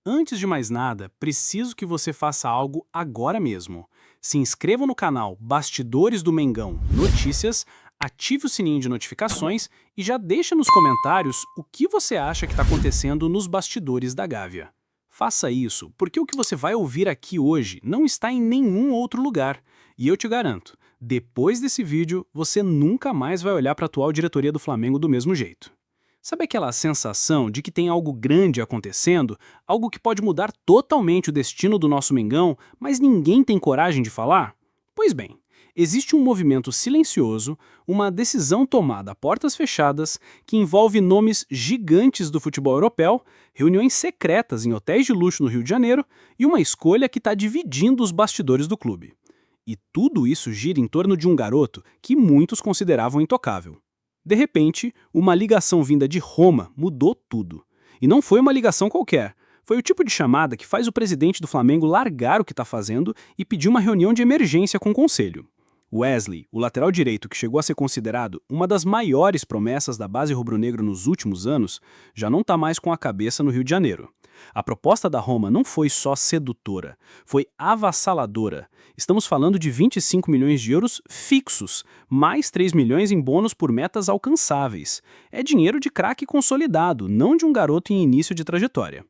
Antes de mais nada, preciso que você faça algo agora mesmo. Se inscreva no canal Bastidores do Mengão Notícias, ative o sininho de notificações e já deixa nos comentários o que você acha que está acontecendo nos bastidores da Gávea. Faça isso, porque o que você vai ouvir aqui hoje não está em nenhum outro lugar. E eu te garanto, depois desse vídeo, você nunca mais vai olhar para a atual diretoria do Flamengo do mesmo jeito. Sabe aquela sensação de que tem algo grande acontecendo, algo que pode mudar totalmente o destino do nosso Mengão, mas ninguém tem coragem de falar? Pois bem, existe um movimento silencioso, uma decisão tomada a portas fechadas, que envolve nomes gigantes do futebol europeu, reuniões secretas em hotéis de luxo no Rio de Janeiro e uma escolha que está dividindo os bastidores do clube. E tudo isso gira em torno de um garoto que muitos consideravam intocável. De repente, uma ligação vinda de Roma mudou tudo. E não foi uma ligação qualquer. Foi o tipo de chamada que faz o presidente do Flamengo largar o que está fazendo e pedir uma reunião de emergência com o conselho. Wesley, o lateral direito que chegou a ser considerado uma das maiores promessas da base rubro-negro nos últimos anos, já não está mais com a cabeça no Rio de Janeiro. A proposta da Roma não foi só sedutora, foi avassaladora. Estamos falando de 25 milhões de euros fixos, mais 3 milhões em bônus por metas alcançáveis. É dinheiro de craque consolidado, não de um garoto em início de trajetória.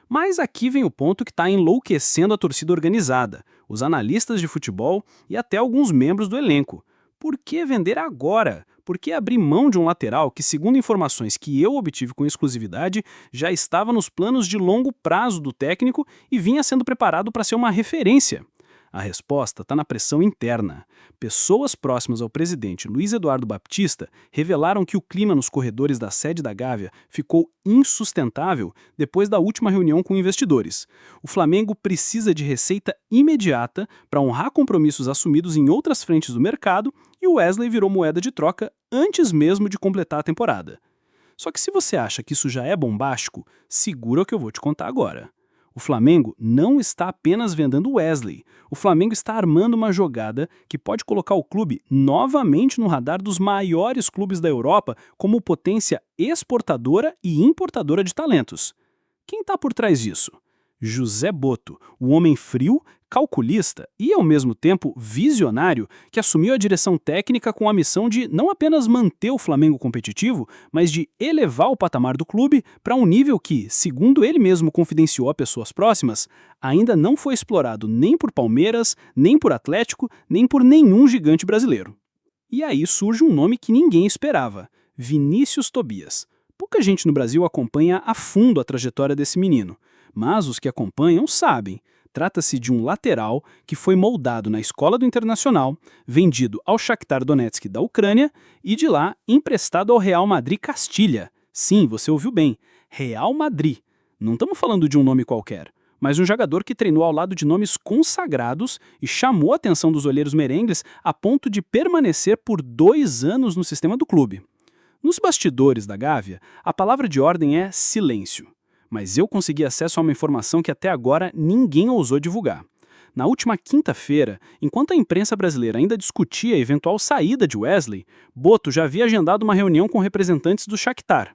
Mas aqui vem o ponto que está enlouquecendo a torcida organizada, os analistas de futebol e até alguns membros do elenco. Por que vender agora? Por que abrir mão de um lateral que, segundo informações que eu obtive com exclusividade, já estava nos planos de longo prazo do técnico e vinha sendo preparado para ser uma referência? A resposta está na pressão interna. Pessoas próximas ao presidente Luiz Eduardo Baptista revelaram que o clima nos corredores da sede da Gávea ficou insustentável depois da última reunião com investidores. O Flamengo precisa de receita imediata para honrar compromissos assumidos em outras frentes do mercado e o Wesley virou moeda de troca antes mesmo de completar a temporada. Só que se você acha que isso já é bombástico, segura o que eu vou te contar agora. O Flamengo não está apenas vendendo Wesley. O Flamengo está armando uma jogada que pode colocar o clube novamente no radar dos maiores clubes da Europa como potência exportadora e importadora de talentos. Quem está por trás disso? José Boto, o homem frio, calculista e, ao mesmo tempo, visionário, que assumiu a direção técnica com a missão de não apenas manter o Flamengo competitivo, mas de elevar o patamar do clube para um nível que, segundo ele mesmo confidenciou a pessoas próximas, ainda não foi explorado nem por Palmeiras, nem por Atlético, nem por nenhum gigante brasileiro. E aí surge um nome que ninguém esperava: Vinícius Tobias. Pouca gente no Brasil acompanha a fundo a trajetória desse menino, mas os que acompanham sabem. Trata-se de um lateral que foi moldado na escola do Internacional, vendido ao Shakhtar Donetsk da Ucrânia e de lá emprestado ao Real Madrid Castilha. Sim, você ouviu bem, Real Madrid. Não estamos falando de um nome qualquer, mas um jogador que treinou ao lado de nomes consagrados e chamou a atenção dos olheiros merengues a ponto de permanecer por 2 anos no sistema do clube. Nos bastidores da Gávea, a palavra de ordem é silêncio. Mas eu consegui acesso a uma informação que até agora ninguém ousou divulgar. Na última quinta-feira, enquanto a imprensa brasileira ainda discutia a eventual saída de Wesley, Boto já havia agendado uma reunião com representantes do Shakhtar.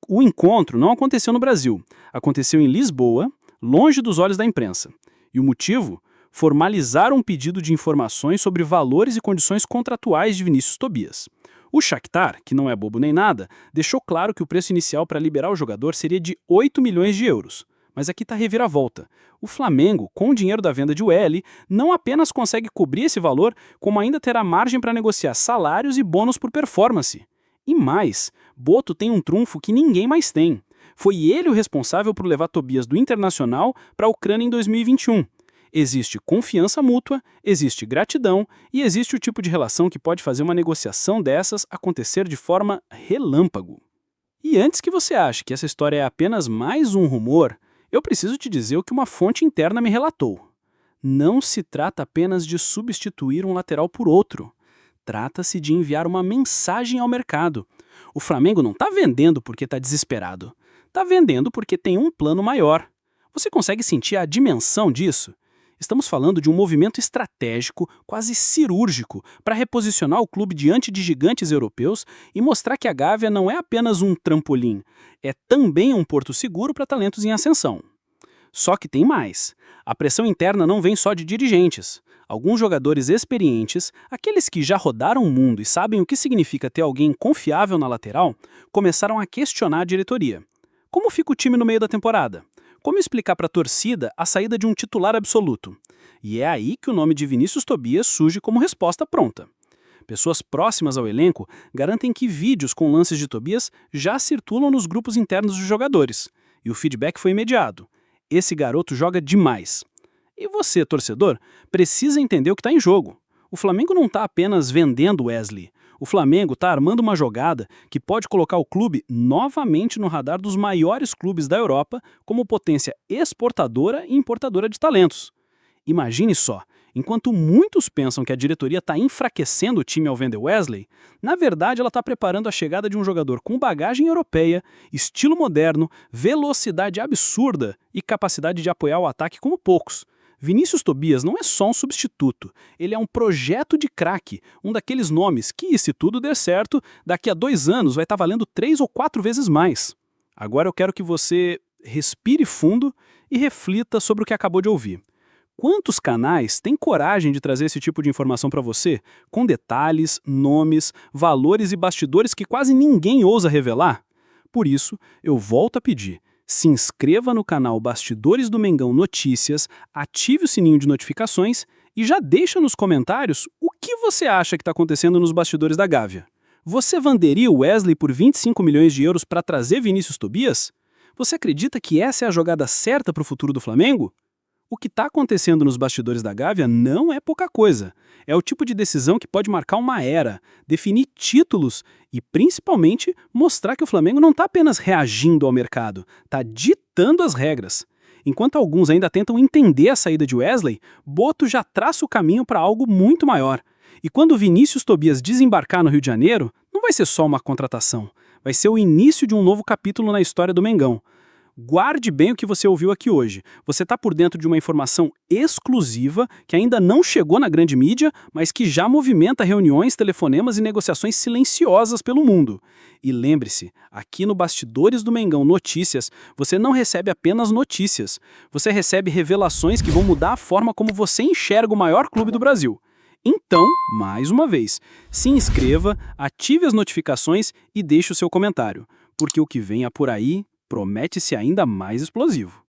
O encontro não aconteceu no Brasil, aconteceu em Lisboa, longe dos olhos da imprensa. E o motivo? Formalizar um pedido de informações sobre valores e condições contratuais de Vinícius Tobias. O Shakhtar, que não é bobo nem nada, deixou claro que o preço inicial para liberar o jogador seria de 8 milhões de euros. Mas aqui está a reviravolta. O Flamengo, com o dinheiro da venda de UL, não apenas consegue cobrir esse valor, como ainda terá margem para negociar salários e bônus por performance. E mais, Boto tem um trunfo que ninguém mais tem. Foi ele o responsável por levar Tobias do Internacional para a Ucrânia em 2021. Existe confiança mútua, existe gratidão e existe o tipo de relação que pode fazer uma negociação dessas acontecer de forma relâmpago. E antes que você ache que essa história é apenas mais um rumor, eu preciso te dizer o que uma fonte interna me relatou. Não se trata apenas de substituir um lateral por outro. Trata-se de enviar uma mensagem ao mercado. O Flamengo não está vendendo porque está desesperado. Está vendendo porque tem um plano maior. Você consegue sentir a dimensão disso? Estamos falando de um movimento estratégico, quase cirúrgico, para reposicionar o clube diante de gigantes europeus e mostrar que a Gávea não é apenas um trampolim, é também um porto seguro para talentos em ascensão. Só que tem mais. A pressão interna não vem só de dirigentes. Alguns jogadores experientes, aqueles que já rodaram o mundo e sabem o que significa ter alguém confiável na lateral, começaram a questionar a diretoria. Como fica o time no meio da temporada? Como explicar para a torcida a saída de um titular absoluto? E é aí que o nome de Vinícius Tobias surge como resposta pronta. Pessoas próximas ao elenco garantem que vídeos com lances de Tobias já circulam nos grupos internos dos jogadores. E o feedback foi imediato. Esse garoto joga demais. E você, torcedor, precisa entender o que está em jogo. O Flamengo não está apenas vendendo Wesley. O Flamengo está armando uma jogada que pode colocar o clube novamente no radar dos maiores clubes da Europa como potência exportadora e importadora de talentos. Imagine só, enquanto muitos pensam que a diretoria está enfraquecendo o time ao vender Wesley, na verdade ela está preparando a chegada de um jogador com bagagem europeia, estilo moderno, velocidade absurda e capacidade de apoiar o ataque como poucos. Vinícius Tobias não é só um substituto, ele é um projeto de craque, um daqueles nomes que, se tudo der certo, daqui a 2 anos vai estar valendo 3 ou 4 vezes mais. Agora eu quero que você respire fundo e reflita sobre o que acabou de ouvir. Quantos canais têm coragem de trazer esse tipo de informação para você, com detalhes, nomes, valores e bastidores que quase ninguém ousa revelar? Por isso, eu volto a pedir. Se inscreva no canal Bastidores do Mengão Notícias, ative o sininho de notificações e já deixa nos comentários o que você acha que está acontecendo nos bastidores da Gávea. Você venderia o Wesley por 25 milhões de euros para trazer Vinícius Tobias? Você acredita que essa é a jogada certa para o futuro do Flamengo? O que está acontecendo nos bastidores da Gávea não é pouca coisa. É o tipo de decisão que pode marcar uma era, definir títulos e, principalmente, mostrar que o Flamengo não está apenas reagindo ao mercado, está ditando as regras. Enquanto alguns ainda tentam entender a saída de Wesley, Boto já traça o caminho para algo muito maior. E quando Vinícius Tobias desembarcar no Rio de Janeiro, não vai ser só uma contratação, vai ser o início de um novo capítulo na história do Mengão. Guarde bem o que você ouviu aqui hoje. Você está por dentro de uma informação exclusiva que ainda não chegou na grande mídia, mas que já movimenta reuniões, telefonemas e negociações silenciosas pelo mundo. E lembre-se, aqui no Bastidores do Mengão Notícias, você não recebe apenas notícias. Você recebe revelações que vão mudar a forma como você enxerga o maior clube do Brasil. Então, mais uma vez, se inscreva, ative as notificações e deixe o seu comentário, porque o que venha por aí promete-se ainda mais explosivo.